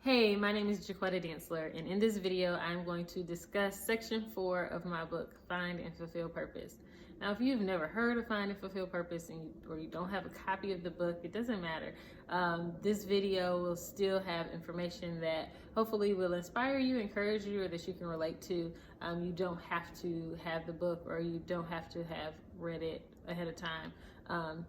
Hey, my name is Jaquetta Dantzler, and in this video, I'm going to discuss section 4 of my book, Find and Fulfill Purpose. Now, if you've never heard of Find and Fulfill Purpose or you don't have a copy of the book, it doesn't matter. This video will still have information that hopefully will inspire you, encourage you, or that you can relate to. You don't have to have the book, or you don't have to have read it ahead of time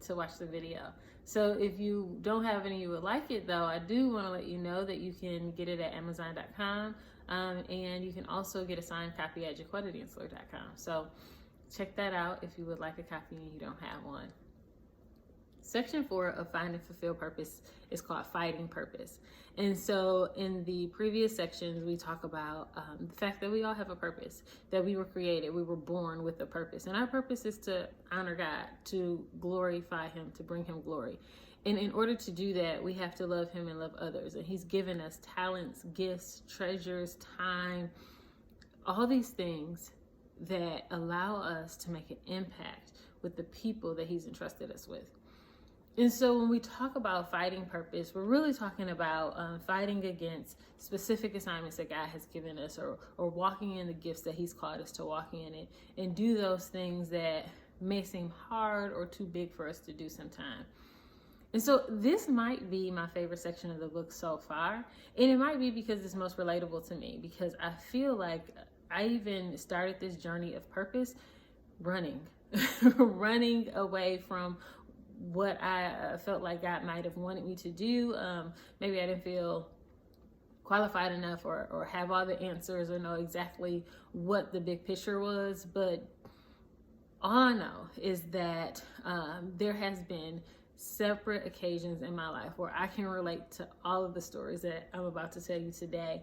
to watch the video. So if you don't have it and you would like it though, I do want to let you know that you can get it at Amazon.com, and you can also get a signed copy at JaquettaDantzler.com. So check that out if you would like a copy and you don't have one. Section 4 of Find and Fulfill Purpose is called Fighting Purpose. And so in the previous sections, we talk about the fact that we all have a purpose, that we were created, we were born with a purpose. And our purpose is to honor God, to glorify Him, to bring Him glory. And in order to do that, we have to love Him and love others. And He's given us talents, gifts, treasures, time, all these things that allow us to make an impact with the people that He's entrusted us with. And so when we talk about fighting purpose, we're really talking about fighting against specific assignments that God has given us, or walking in the gifts that He's called us to walk in it, and do those things that may seem hard or too big for us to do sometime. And so this might be my favorite section of the book so far. And it might be because it's most relatable to me, because I feel like I even started this journey of purpose running, running away from what I felt like God might have wanted me to do. Maybe I didn't feel qualified enough or have all the answers or know exactly what the big picture was. But all I know is that there has been separate occasions in my life where I can relate to all of the stories that I'm about to tell you today.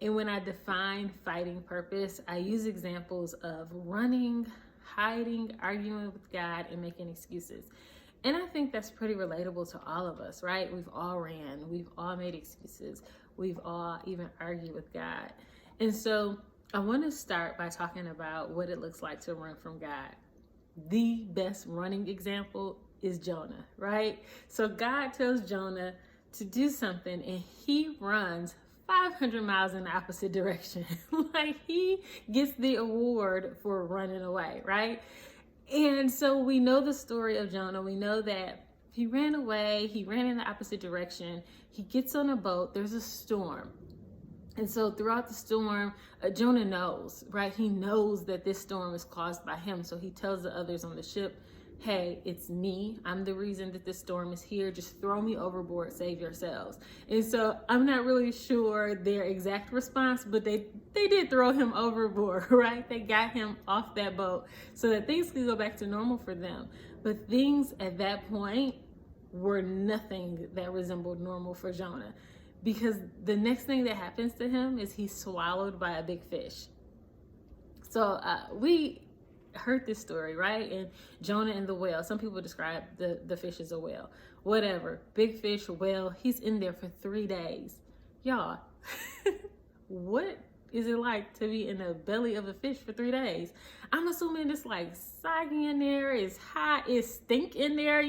And when I define fighting purpose, I use examples of running, hiding, arguing with God, and making excuses. And I think that's pretty relatable to all of us, right? We've all ran, we've all made excuses, we've all even argued with God. And so I want to start by talking about what it looks like to run from God. The best running example is Jonah, right? So God tells Jonah to do something and he runs 500 miles in the opposite direction. Like, he gets the award for running away, right? And so we know the story of Jonah. We know that he ran away, he ran in the opposite direction. He gets on a boat, there's a storm. And so throughout the storm, Jonah knows, right? He knows that this storm is caused by him. So he tells the others on the ship, hey, it's me. I'm the reason that this storm is here. Just throw me overboard, save yourselves. And so I'm not really sure their exact response, but they did throw him overboard, right? They got him off that boat so that things could go back to normal for them. But things at that point were nothing that resembled normal for Jonah, because the next thing that happens to him is he's swallowed by a big fish. So we heard this story, right? And Jonah and the whale. Some people describe the fish as a whale. Whatever. Big fish, whale. He's in there for 3 days. Y'all, what is it like to be in the belly of a fish for 3 days? I'm assuming it's like soggy in there, it's hot, it's stink in there.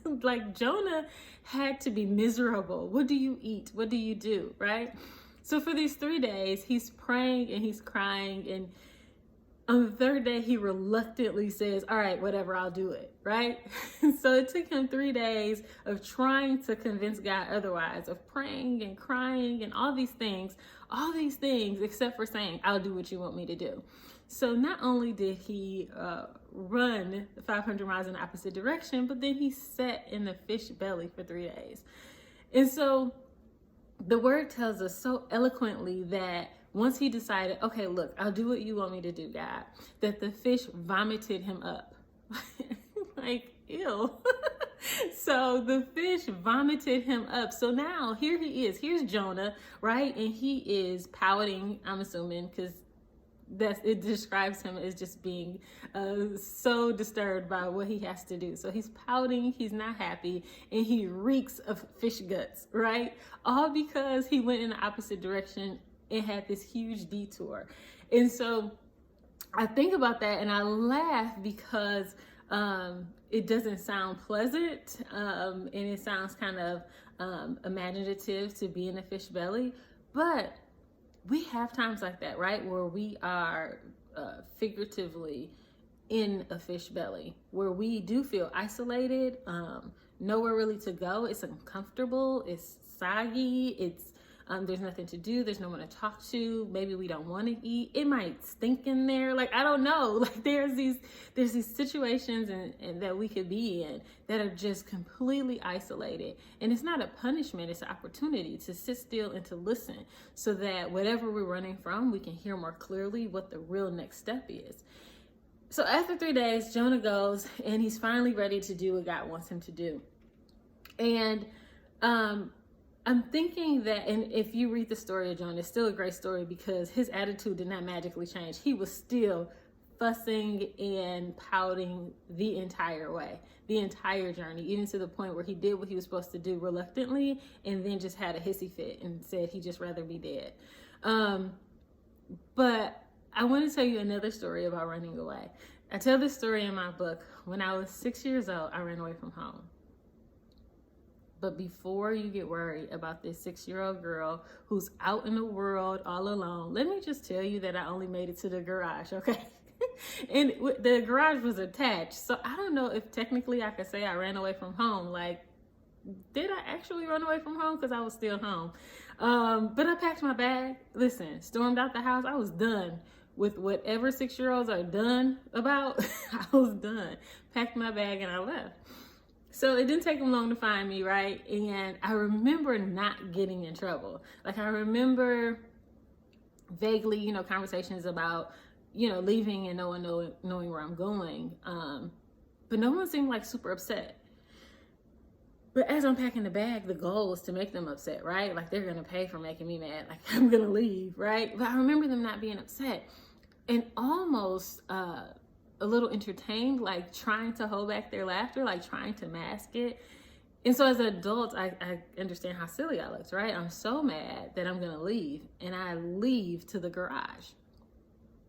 Like, Jonah had to be miserable. What do you eat? What do you do, right? So for these 3 days, he's praying and he's crying, and on the third day, he reluctantly says, all right, whatever, I'll do it, right? So it took him 3 days of trying to convince God otherwise, of praying and crying and all these things, except for saying, I'll do what you want me to do. So not only did he run 500 miles in the opposite direction, but then he sat in the fish belly for 3 days. And so the word tells us so eloquently that once he decided, okay, look, I'll do what you want me to do, God, that the fish vomited him up. Like, ew. So the fish vomited him up. So now here he is. Here's Jonah, right? And he is pouting, I'm assuming, because it describes him as just being so disturbed by what he has to do. So he's pouting, he's not happy, and he reeks of fish guts, right? All because he went in the opposite direction and had this huge detour. And so I think about that and I laugh because It doesn't sound pleasant, and it sounds kind of imaginative to be in a fish belly, but we have times like that, right? Where we are figuratively in a fish belly, where we do feel isolated, nowhere really to go. It's uncomfortable, it's soggy, it's there's nothing to do, there's no one to talk to, maybe we don't want to eat, it might stink in there, like I don't know, like there's these situations and that we could be in that are just completely isolated, and it's not a punishment, it's an opportunity to sit still and to listen, so that whatever we're running from, we can hear more clearly what the real next step is. So after 3 days, Jonah goes and he's finally ready to do what God wants him to do. And I'm thinking that, and if you read the story of Jonah, it's still a great story because his attitude did not magically change. He was still fussing and pouting the entire way, the entire journey, even to the point where he did what he was supposed to do reluctantly and then just had a hissy fit and said he'd just rather be dead. But I want to tell you another story about running away. I tell this story in my book. When I was 6 years old, I ran away from home. But before you get worried about this 6-year-old girl who's out in the world all alone, let me just tell you that I only made it to the garage, okay? And the garage was attached. So I don't know if technically I could say I ran away from home. Like, did I actually run away from home? Because I was still home. But I packed my bag. Listen, stormed out the house. I was done with whatever 6-year-olds are done about. I was done. Packed my bag and I left. So it didn't take them long to find me, right? And I remember not getting in trouble. Like, I remember vaguely, conversations about, leaving and no one knowing where I'm going. But no one seemed like super upset. But as I'm packing the bag, the goal was to make them upset, right? Like, they're going to pay for making me mad. Like, I'm going to leave, right? But I remember them not being upset and almost a little entertained, like trying to hold back their laughter, like trying to mask it. And so as an adult, I understand how silly I looked, right? I'm so mad that I'm going to leave, and I leave to the garage.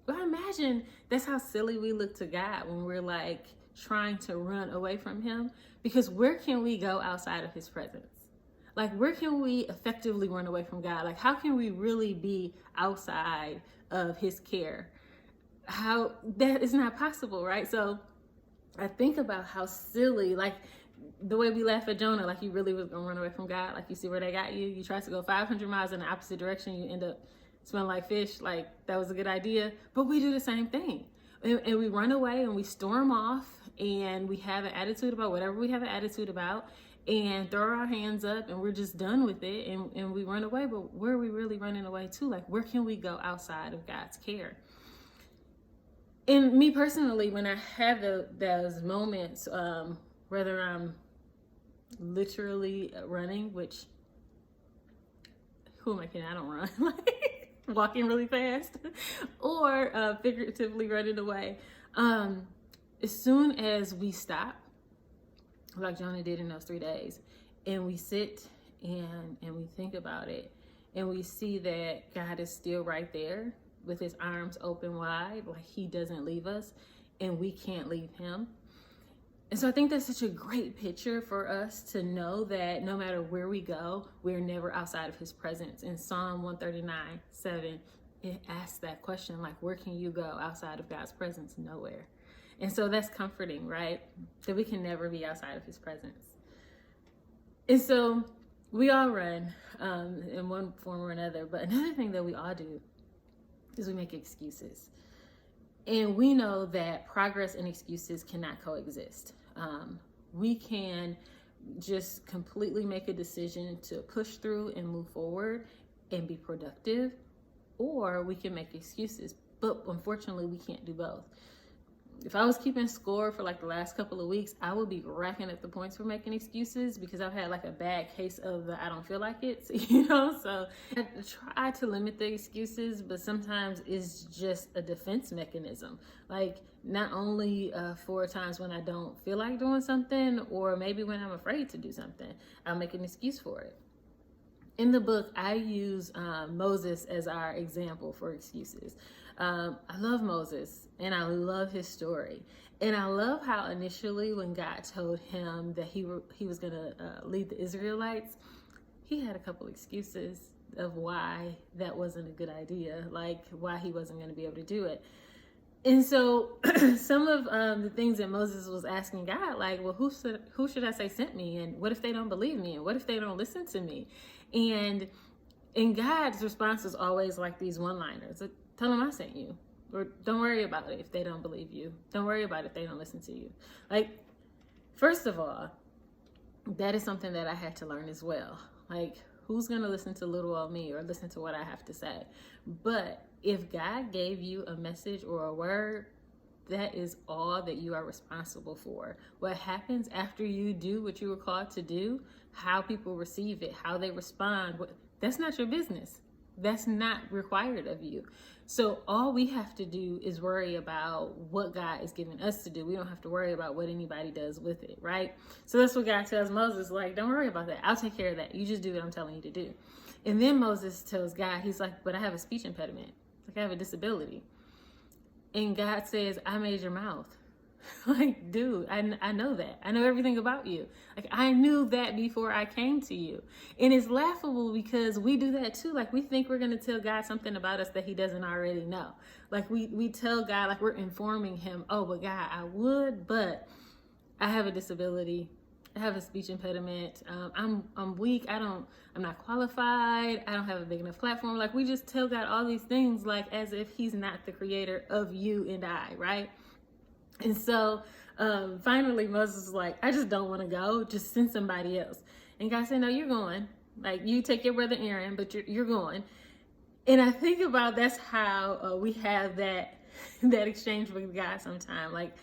But I imagine that's how silly we look to God when we're like trying to run away from him, because where can we go outside of his presence? Like, where can we effectively run away from God? Like, how can we really be outside of his care? How that is not possible, right? So I think about how silly, like the way we laugh at Jonah, like he really was gonna run away from God. Like, you see where they got you? You tried to go 500 miles in the opposite direction, you end up smelling like fish. Like, that was a good idea. But we do the same thing. And we run away and we storm off and we have an attitude about whatever we have an attitude about and throw our hands up and we're just done with it and we run away. But where are we really running away to? Like, where can we go outside of God's care? And me personally, when I have those moments, whether I'm literally running, which, who am I kidding? I don't run. Like, walking really fast, or figuratively running away. As soon as we stop, like Jonah did in those 3 days, and we sit and we think about it, and we see that God is still right there with his arms open wide, like he doesn't leave us and we can't leave him. And so I think that's such a great picture for us to know that no matter where we go, we're never outside of his presence. In Psalm 139:7, it asks that question, like, where can you go outside of God's presence? Nowhere. And so that's comforting, right? That we can never be outside of his presence. And so we all run in one form or another. But another thing that we all do is we make excuses. And we know that progress and excuses cannot coexist. We can just completely make a decision to push through and move forward and be productive, or we can make excuses. But unfortunately, we can't do both. If I was keeping score for like the last couple of weeks, I would be racking up the points for making excuses because I've had like a bad case of the I don't feel like it, so I try to limit the excuses, but sometimes it's just a defense mechanism. Like, not only for times when I don't feel like doing something, or maybe when I'm afraid to do something, I'll make an excuse for it. In the book, I use Moses as our example for excuses. I love Moses and I love his story. And I love how initially when God told him that he was going to lead the Israelites, he had a couple excuses of why that wasn't a good idea, like why he wasn't going to be able to do it. And so some of the things that Moses was asking God, like, well, who should I say sent me? And what if they don't believe me? And what if they don't listen to me? And God's response is always like these one-liners. Tell them I sent you. Or don't worry about it if they don't believe you. Don't worry about it if they don't listen to you. Like, first of all, that is something that I had to learn as well. Like, who's going to listen to little old me or listen to what I have to say? But if God gave you a message or a word, that is all that you are responsible for. What happens after you do what you were called to do, how people receive it, how they respond, that's not your business. That's not required of you. So all we have to do is worry about what God is giving us to do. We don't have to worry about what anybody does with it, right? So that's what God tells Moses, like, don't worry about that. I'll take care of that. You just do what I'm telling you to do. And then Moses tells God, he's like, but I have a speech impediment. Like, I have a disability. And God says, I made your mouth. Like, dude, I know that. I know everything about you. Like, I knew that before I came to you. And it's laughable because we do that too. Like, we think we're going to tell God something about us that he doesn't already know. Like, we tell God, like, we're informing him, oh, but God, I would, but I have a disability. I have a speech impediment. I'm weak. I'm not qualified. I don't have a big enough platform. Like, we just tell God all these things, like, as if he's not the creator of you and I, right? And so finally Moses was like, I just don't want to go. Just send somebody else. And God said, no, you're going. Like, you take your brother Aaron, but you're going. And I think about that's how we have that exchange with God sometime, like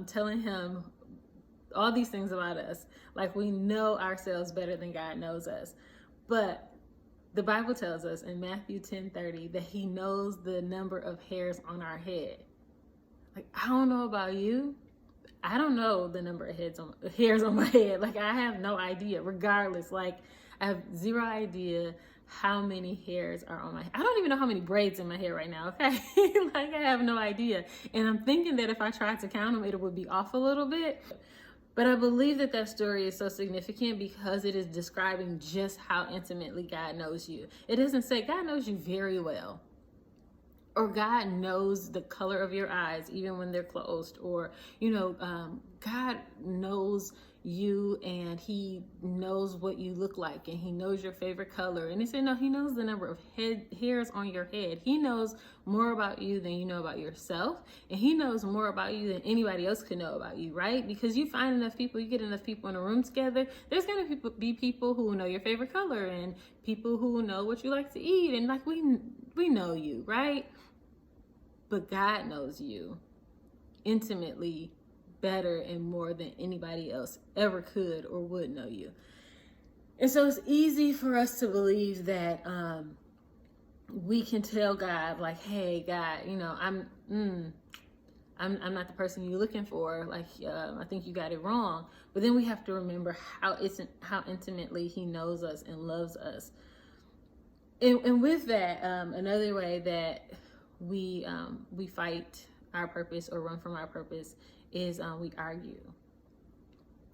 telling him all these things about us. Like, we know ourselves better than God knows us. But the Bible tells us in Matthew 10:30 that he knows the number of hairs on our head. Like, I don't know about you. I don't know the number of hairs on my head. Like, I have no idea, regardless. Like, I have zero idea how many hairs are on my head. I don't even know how many braids in my hair right now, okay? Like, I have no idea. And I'm thinking that if I tried to count them, it would be off a little bit. But I believe that story is so significant because it is describing just how intimately God knows you. It doesn't say God knows you very well, or God knows the color of your eyes even when they're closed, or God knows you and he knows what you look like and he knows your favorite color. And he said, no, he knows the number of hairs on your head. He knows more about you than you know about yourself, and he knows more about you than anybody else could know about you, right? Because you find enough people, you get enough people in a room together, there's going to be people who know your favorite color and people who know what you like to eat, and like we know you, right? But God knows you intimately better and more than anybody else ever could or would know you. And so it's easy for us to believe that we can tell God, like, hey, God, I'm not the person you're looking for. Like, I think you got it wrong. But then we have to remember how intimately he knows us and loves us. And with that, another way that we fight our purpose or run from our purpose is we argue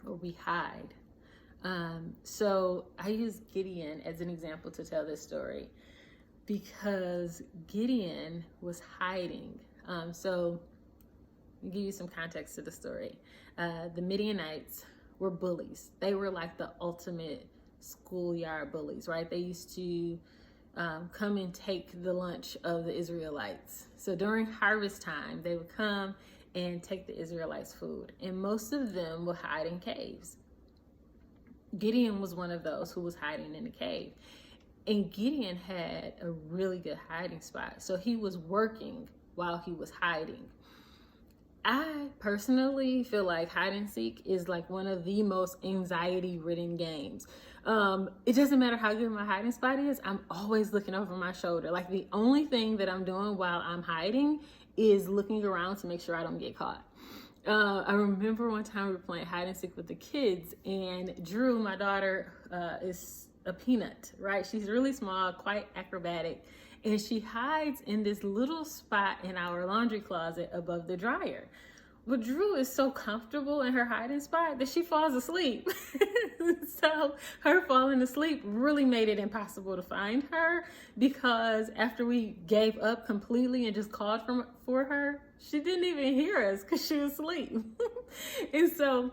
or we hide. So I use Gideon as an example to tell this story because Gideon was hiding. So I'll give you some context to the story. The Midianites were bullies. They were like the ultimate schoolyard bullies, right? They used to come and take the lunch of the Israelites. So during harvest time, they would come and take the Israelites' food. And most of them would hide in caves. Gideon was one of those who was hiding in a cave. And Gideon had a really good hiding spot. So he was working while he was hiding. I personally feel like hide and seek is like one of the most anxiety-ridden games. It doesn't matter how good my hiding spot is, I'm always looking over my shoulder. Like, the only thing that I'm doing while I'm hiding is looking around to make sure I don't get caught. I remember one time we were playing hide and seek with the kids, and Drew, my daughter, is a peanut, right? She's really small, quite acrobatic, and she hides in this little spot in our laundry closet above the dryer. But Drew is so comfortable in her hiding spot that she falls asleep. So her falling asleep really made it impossible to find her, because after we gave up completely and just called for her, she didn't even hear us because she was asleep. And so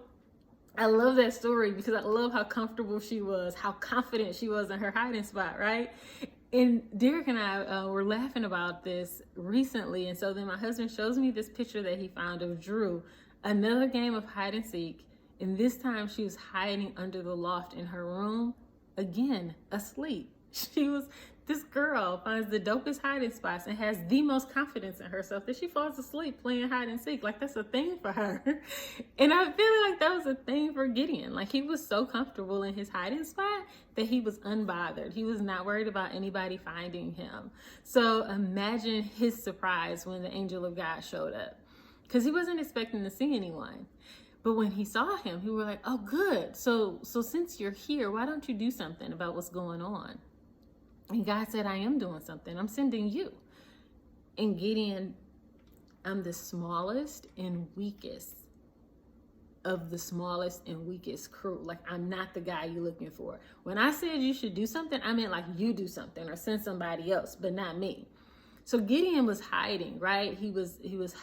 I love that story because I love how comfortable she was, how confident she was in her hiding spot, right? And Derek and I were laughing about this recently. And so then my husband shows me this picture that he found of Drew, another game of hide and seek. And this time she was hiding under the loft in her room, again, asleep. This girl finds the dopest hiding spots and has the most confidence in herself that she falls asleep playing hide and seek. Like, that's a thing for her. And I feel like that was a thing for Gideon. Like, he was so comfortable in his hiding spot that he was unbothered. He was not worried about anybody finding him. So imagine his surprise when the angel of God showed up, because he wasn't expecting to see anyone. But when he saw him, he was like, oh, good. So since you're here, why don't you do something about what's going on? And God said, I am doing something. I'm sending you. And Gideon, I'm the smallest and weakest of the smallest and weakest crew. Like, I'm not the guy you're looking for. When I said you should do something, I meant like you do something or send somebody else, but not me. So Gideon was hiding, right? He was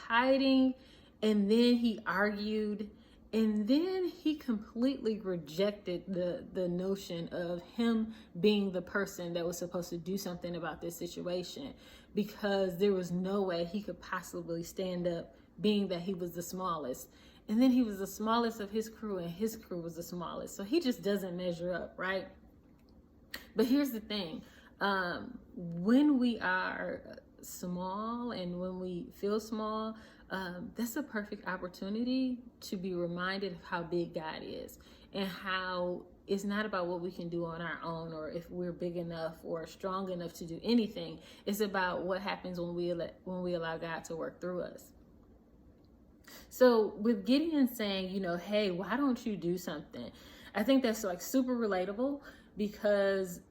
hiding, and then he argued. And then he completely rejected the notion of him being the person that was supposed to do something about this situation, because there was no way he could possibly stand up, being that he was the smallest. And then he was the smallest of his crew, and his crew was the smallest. So he just doesn't measure up, right? But here's the thing. When we are small and when we feel small, that's a perfect opportunity to be reminded of how big God is, and how it's not about what we can do on our own, or if we're big enough or strong enough to do anything. It's about what happens when we allow God to work through us. So with Gideon saying, hey, why don't you do something? I think that's like super relatable, because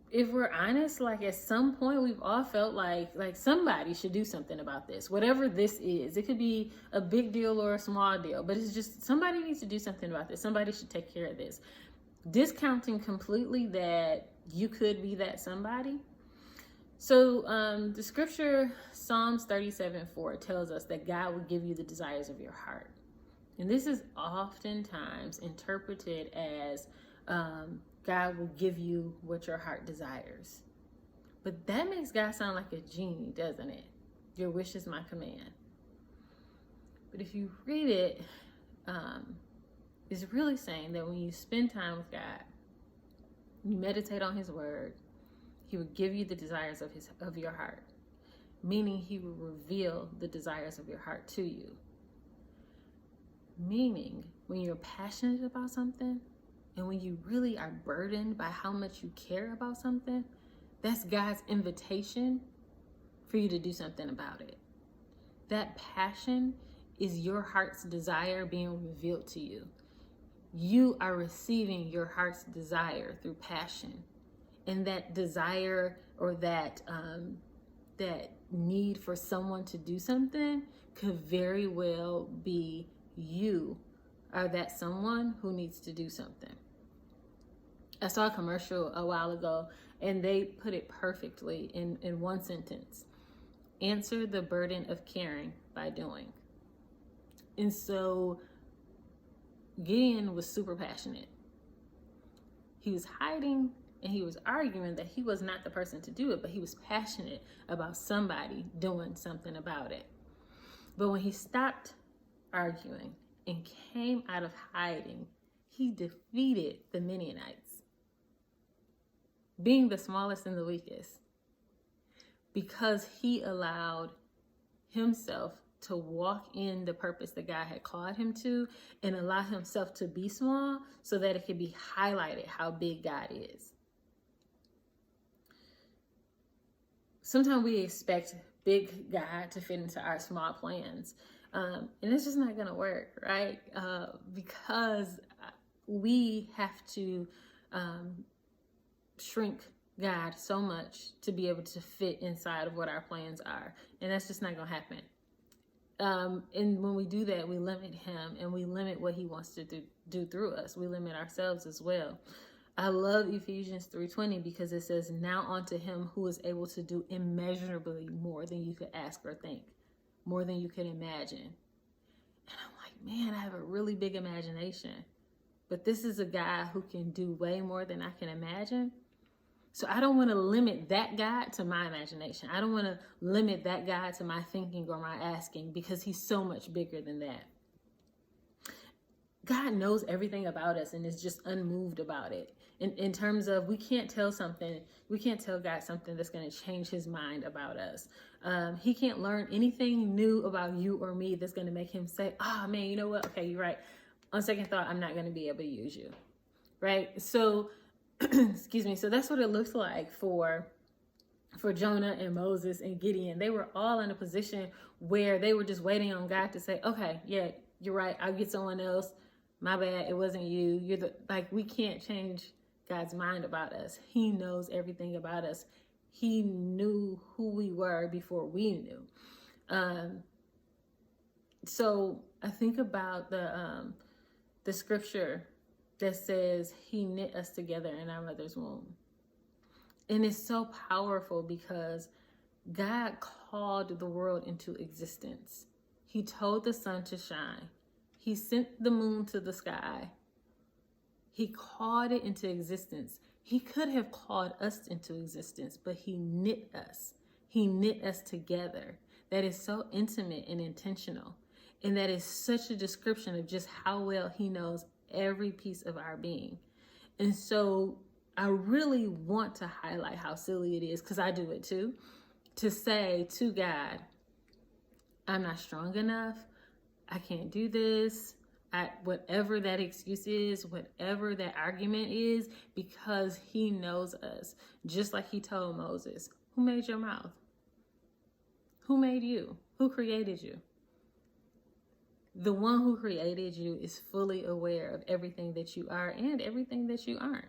if we're honest, like at some point we've all felt like somebody should do something about this, whatever this is. It could be a big deal or a small deal, but it's just somebody needs to do something about this. Somebody should take care of this. Discounting completely that you could be that somebody. So the scripture, Psalms 37:4, tells us that God will give you the desires of your heart. And this is oftentimes interpreted as God will give you what your heart desires. But that makes God sound like a genie, doesn't it? Your wish is my command. But if you read it, it's really saying that when you spend time with God, you meditate on his word, he will give you the desires of your heart. Meaning he will reveal the desires of your heart to you. Meaning when you're passionate about something, and when you really are burdened by how much you care about something, that's God's invitation for you to do something about it. That passion is your heart's desire being revealed to you. You are receiving your heart's desire through passion. And that desire, or that need for someone to do something, could very well be you are that someone who needs to do something. I saw a commercial a while ago, and they put it perfectly in one sentence. Answer the burden of caring by doing. And so Gideon was super passionate. He was hiding and he was arguing that he was not the person to do it, but he was passionate about somebody doing something about it. But when he stopped arguing and came out of hiding, he defeated the Midianites, being the smallest and the weakest, because he allowed himself to walk in the purpose that God had called him to, and allow himself to be small so that it could be highlighted how big God is. Sometimes we expect big God to fit into our small plans, and it's just not going to work, right? Because we have to shrink God so much to be able to fit inside of what our plans are. And that's just not going to happen. And when we do that, we limit him and we limit what he wants to do through us. We limit ourselves as well. I love Ephesians 3:20 because it says, now unto him who is able to do immeasurably more than you could ask or think, more than you could imagine. And I'm like, man, I have a really big imagination. But this is a guy who can do way more than I can imagine. So I don't want to limit that God to my imagination. I don't want to limit that God to my thinking or my asking, because he's so much bigger than that. God knows everything about us and is just unmoved about it. In terms of, we can't tell God something that's going to change his mind about us. He can't learn anything new about you or me that's going to make him say, oh man, you know what? Okay, you're right. On second thought, I'm not going to be able to use you. Right? So, excuse me. So that's what it looks like for Jonah and Moses and Gideon. They were all in a position where they were just waiting on God to say, okay, yeah, you're right. I'll get someone else. My bad. It wasn't you. We can't change God's mind about us. He knows everything about us. He knew who we were before we knew. So I think about the scripture that says he knit us together in our mother's womb. And it's so powerful because God called the world into existence. He told the sun to shine. He sent the moon to the sky. He called it into existence. He could have called us into existence, but he knit us. He knit us together. That is so intimate and intentional. And that is such a description of just how well he knows every piece of our being. And so I really want to highlight how silly it is, because I do it too, to say to God, I'm not strong enough. I can't do this. Whatever that excuse is, whatever that argument is, because he knows us. Just like he told Moses, who made your mouth? Who made you? Who created you? The one who created you is fully aware of everything that you are and everything that you aren't.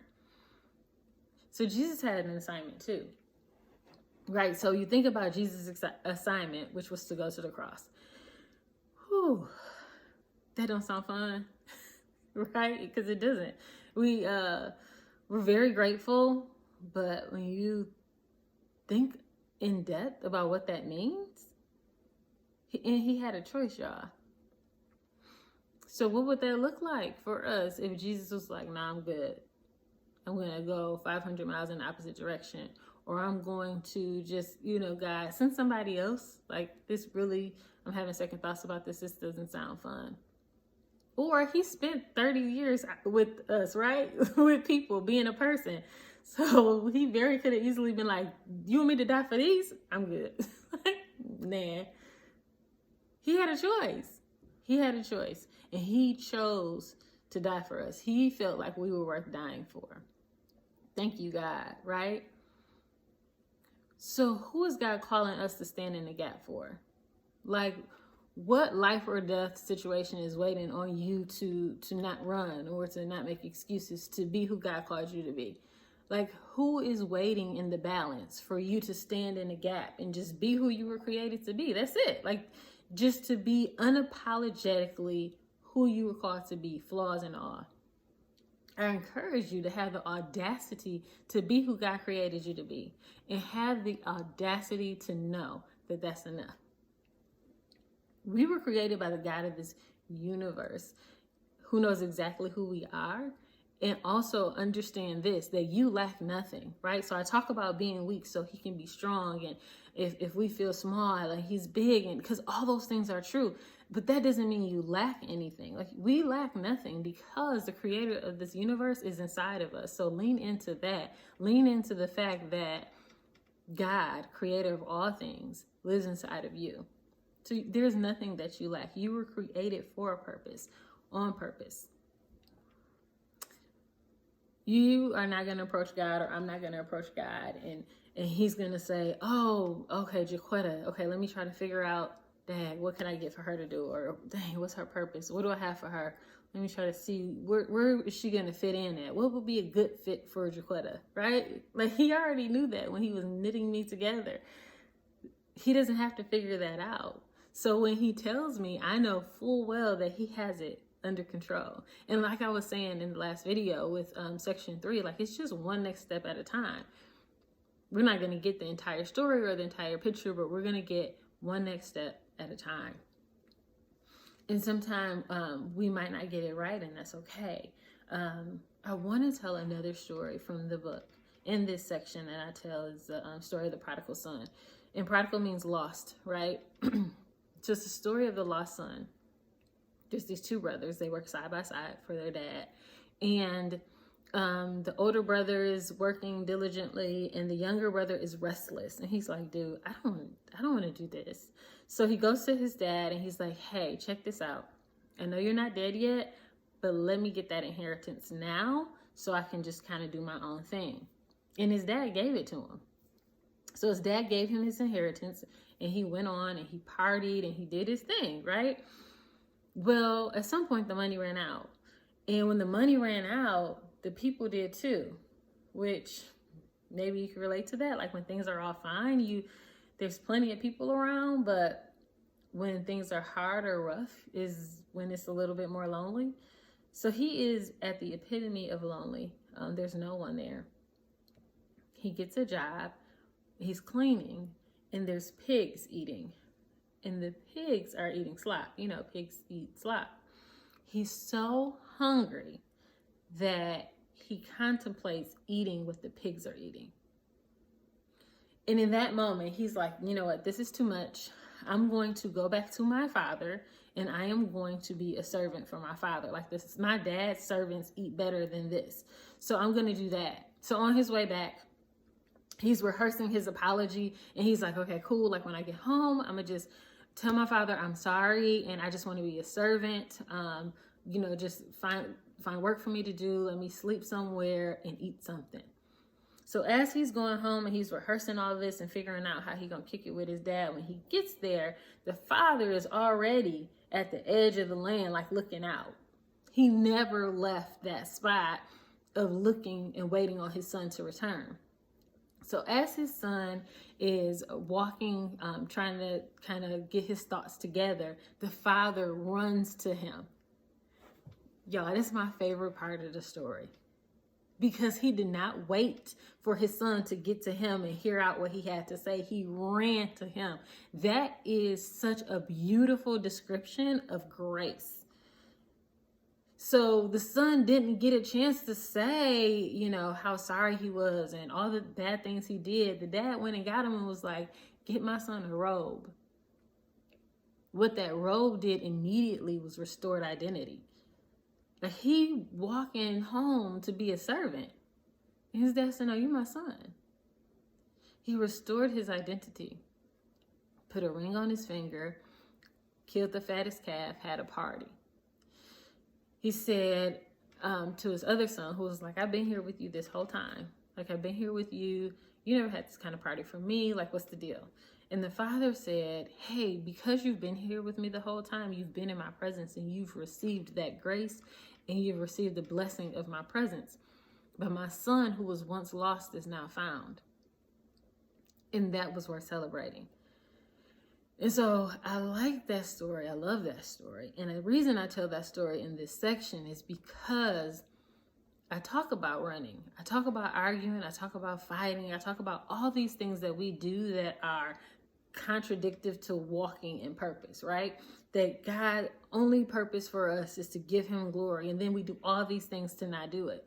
So Jesus had an assignment too, right? So you think about Jesus' assignment, which was to go to the cross. Whew, that don't sound fun, right? Because it doesn't. We're very grateful, but when you think in depth about what that means, he had a choice, y'all. So what would that look like for us if Jesus was like, nah, I'm good. I'm going to go 500 miles in the opposite direction. Or I'm going to just, God, send somebody else. Like, this really, I'm having second thoughts about this. This doesn't sound fun. Or he spent 30 years with us, right? With people, being a person. So he very could have easily been like, you want me to die for these? I'm good. Nah. He had a choice. He had a choice. And he chose to die for us. He felt like we were worth dying for. Thank you, God, right? So who is God calling us to stand in the gap for? Like, what life or death situation is waiting on you to not run or to not make excuses, to be who God called you to be? Like, who is waiting in the balance for you to stand in the gap and just be who you were created to be? That's it. Like, just to be unapologetically who you were called to be, flaws and all. I encourage you to have the audacity to be who God created you to be, and have the audacity to know that that's enough. We were created by the God of this universe, who knows exactly who we are, and also understand this, that you lack nothing, right? So I talk about being weak so he can be strong, and if we feel small, and he's big, and because all those things are true. But that doesn't mean you lack anything. Like, we lack nothing because the creator of this universe is inside of us. So lean into that. Lean into the fact that God, creator of all things, lives inside of you. So there's nothing that you lack. You were created for a purpose, on purpose. You are not going to approach God, or I'm not going to approach God, and he's going to say, oh, okay, Jaquetta, okay, let me try to figure out, dang, what can I get for her to do? Or, dang, what's her purpose? What do I have for her? Let me try to see where is she gonna fit in at? What would be a good fit for Jaquetta, right? Like, he already knew that when he was knitting me together. He doesn't have to figure that out. So when he tells me, I know full well that he has it under control. And like I was saying in the last video with section 3, like, it's just one next step at a time. We're not going to get the entire story or the entire picture, but we're going to get one next step at a time. And sometimes we might not get it right, and that's okay. I want to tell another story from the book. In this section that I tell is the story of the prodigal son. And prodigal means lost, right? So it's the story of the lost son. There's these two brothers. They work side by side for their dad. And the older brother is working diligently, and the younger brother is restless. And he's like, dude, I don't want to do this. So he goes to his dad and he's like, hey, check this out. I know you're not dead yet, but let me get that inheritance now so I can just kind of do my own thing. And his dad gave it to him. So his dad gave him his inheritance, and he went on and he partied and he did his thing, right? Well, at some point the money ran out. And when the money ran out, the people did too, which maybe you can relate to that. Like, when things are all fine, there's plenty of people around, but when things are hard or rough is when it's a little bit more lonely. So he is at the epitome of lonely. There's no one there. He gets a job, he's cleaning, and there's pigs eating. And the pigs are eating slop. You know, pigs eat slop. He's so hungry that he contemplates eating what the pigs are eating. And in that moment, he's like, you know what, this is too much. I'm going to go back to my father, and I am going to be a servant for my father. Like, this is my dad's servants eat better than this. So I'm going to do that. So on his way back, he's rehearsing his apology, and he's like, okay, cool. Like, when I get home, I'm going to just tell my father I'm sorry, and I just want to be a servant. You know, just find work for me to do. Let me sleep somewhere and eat something. So as he's going home and he's rehearsing all this and figuring out how he's going to kick it with his dad, when he gets there, the father is already at the edge of the land, like, looking out. He never left that spot of looking and waiting on his son to return. So as his son is walking, trying to kind of get his thoughts together, the father runs to him. Y'all, this is my favorite part of the story, because he did not wait for his son to get to him and hear out what he had to say. He ran to him. That is such a beautiful description of grace. So the son didn't get a chance to say, you know, how sorry he was and all the bad things he did. The dad went and got him and was like, get my son a robe. What that robe did immediately was restored identity. Like, he walking home to be a servant. And his dad said, no, you're my son. He restored his identity, put a ring on his finger, killed the fattest calf, had a party. He said to his other son, who was like, I've been here with you this whole time. Like, I've been here with you. You never had this kind of party for me. Like, what's the deal? And the father said, hey, because you've been here with me the whole time, you've been in my presence and you've received that grace and you've received the blessing of my presence. But my son, who was once lost, is now found. And that was worth celebrating. And so I like that story. I love that story. And the reason I tell that story in this section is because I talk about running. I talk about arguing. I talk about fighting. I talk about all these things that we do that are contradictive to walking in purpose, right? That God's only purpose for us is to give him glory. And then we do all these things to not do it.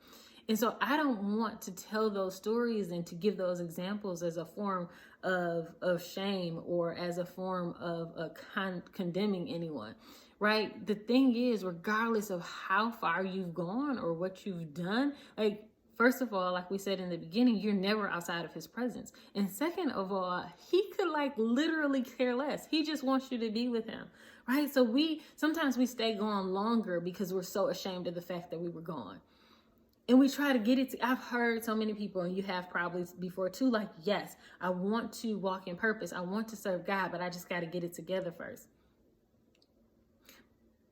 And so I don't want to tell those stories and to give those examples as a form of shame or as a form of condemning anyone, right? The thing is, regardless of how far you've gone or what you've done, like, first of all, like we said in the beginning, you're never outside of his presence. And second of all, he could like literally care less. He just wants you to be with him, right? So sometimes we stay gone longer because we're so ashamed of the fact that we were gone. And we try to get it I've heard so many people, and you have probably before too, like, yes, I want to walk in purpose. I want to serve God, but I just got to get it together first.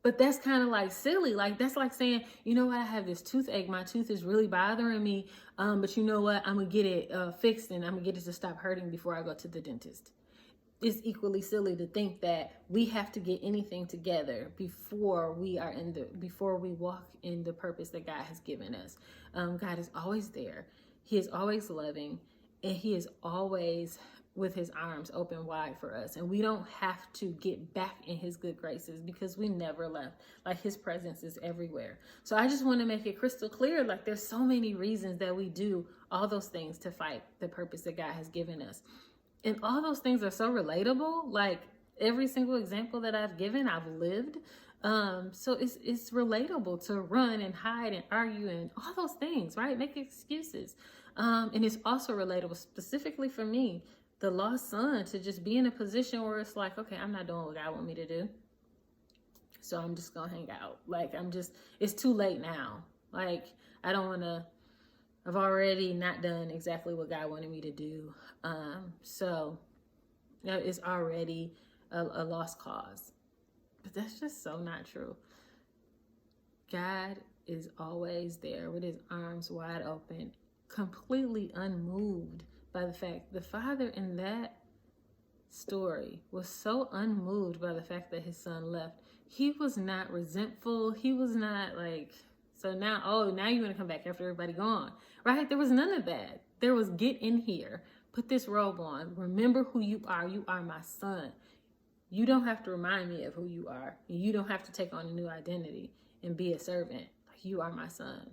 But that's kind of like silly. Like, that's like saying, you know what, I have this toothache. My tooth is really bothering me. But you know what, I'm going to get it fixed, and I'm going to get it to stop hurting before I go to the dentist. It's equally silly to think that we have to get anything together before we walk in the purpose that God has given us. God is always there. He is always loving, and he is always with his arms open wide for us. And we don't have to get back in his good graces because we never left. Like, his presence is everywhere. So I just want to make it crystal clear, like, there's so many reasons that we do all those things to fight the purpose that God has given us. And all those things are so relatable. Like, every single example that I've given, I've lived. So it's relatable to run and hide and argue and all those things, right? Make excuses. And it's also relatable specifically for me, the lost son, to just be in a position where it's like, okay, I'm not doing what God wants me to do. So I'm just going to hang out. Like, it's too late now. Like, I've already not done exactly what God wanted me to do. So it's already a lost cause. But that's just so not true. God is always there with his arms wide open, completely unmoved by the fact the father in that story was so unmoved by the fact that his son left. He was not resentful. He was not like, so now you want to come back after everybody gone, right? There was none of that. There was, get in here, put this robe on, remember who you are. You are my son. You don't have to remind me of who you are. You don't have to take on a new identity and be a servant. You are my son.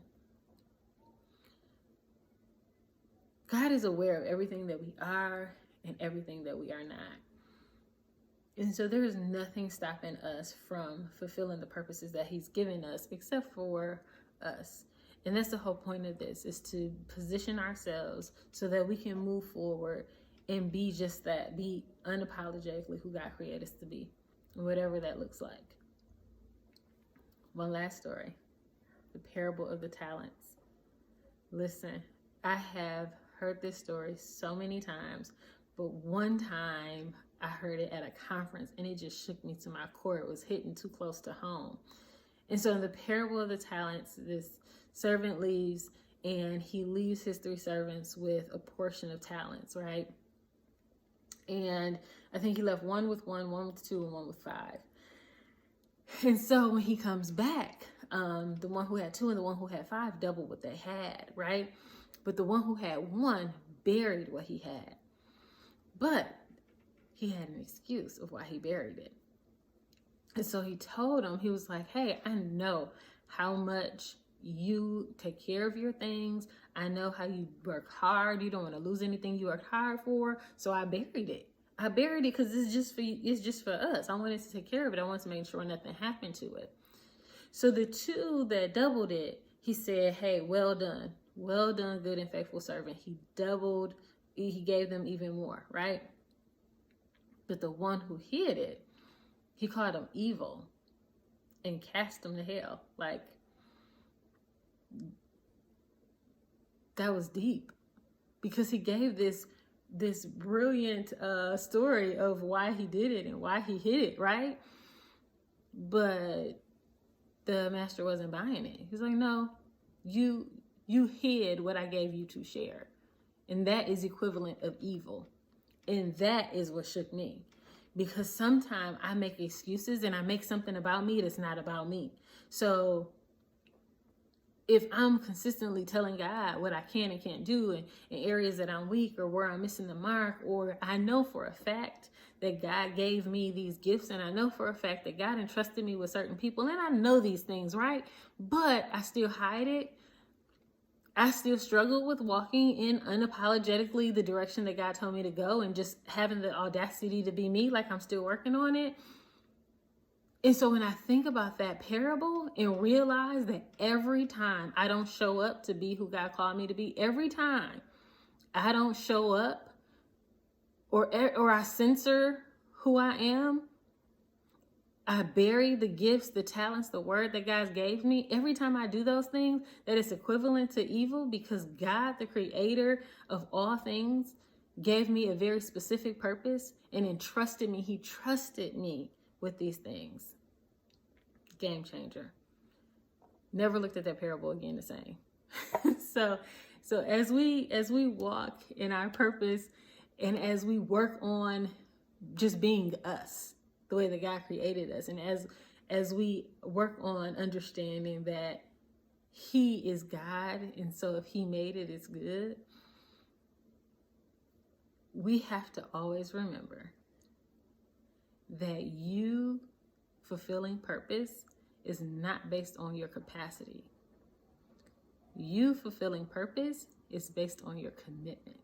God is aware of everything that we are and everything that we are not. And so there is nothing stopping us from fulfilling the purposes that he's given us except for us. And that's the whole point of this, is to position ourselves so that we can move forward and be just that, be unapologetically who God created us to be, whatever that looks like. One last story, the parable of the talents. Listen, I have heard this story so many times, but one time I heard it at a conference and it just shook me to my core. It was hitting too close to home. And so in the parable of the talents, this servant leaves and he leaves his 3 servants with a portion of talents, right? And I think he left one with 1, one with 2, and one with 5. And so when he comes back, the one who had 2 and the one who had 5 doubled what they had, right? But the one who had 1 buried what he had. But he had an excuse of why he buried it. And so he told him, he was like, hey, I know how much you take care of your things. I know how you work hard. You don't want to lose anything you worked hard for. So I buried it. I buried it because it's just for you. It's just for us. I wanted to take care of it. I wanted to make sure nothing happened to it. So the 2 that doubled it, he said, hey, well done. Well done, good and faithful servant. He gave them even more, right? But the one who hid it, he called him evil and cast him to hell. Like, that was deep, because he gave this brilliant story of why he did it and why he hid it, right? But the master wasn't buying it. He's like, no, you hid what I gave you to share. And that is equivalent of evil. And that is what shook me. Because sometimes I make excuses and I make something about me that's not about me. So if I'm consistently telling God what I can and can't do in areas that I'm weak or where I'm missing the mark, or I know for a fact that God gave me these gifts, and I know for a fact that God entrusted me with certain people, and I know these things, right? But I still hide it. I still struggle with walking in unapologetically the direction that God told me to go and just having the audacity to be me, like I'm still working on it. And so when I think about that parable and realize that every time I don't show up to be who God called me to be, every time I don't show up or I censor who I am, I bury the gifts, the talents, the word that God gave me. Every time I do those things, that is equivalent to evil, because God, the creator of all things, gave me a very specific purpose and entrusted me. He trusted me with these things. Game changer. Never looked at that parable again the same. So as we walk in our purpose, and as we work on just being us, the way that God created us, and as we work on understanding that He is God, and so if He made it, it's good, we have to always remember that you fulfilling purpose is not based on your capacity. You fulfilling purpose is based on your commitment.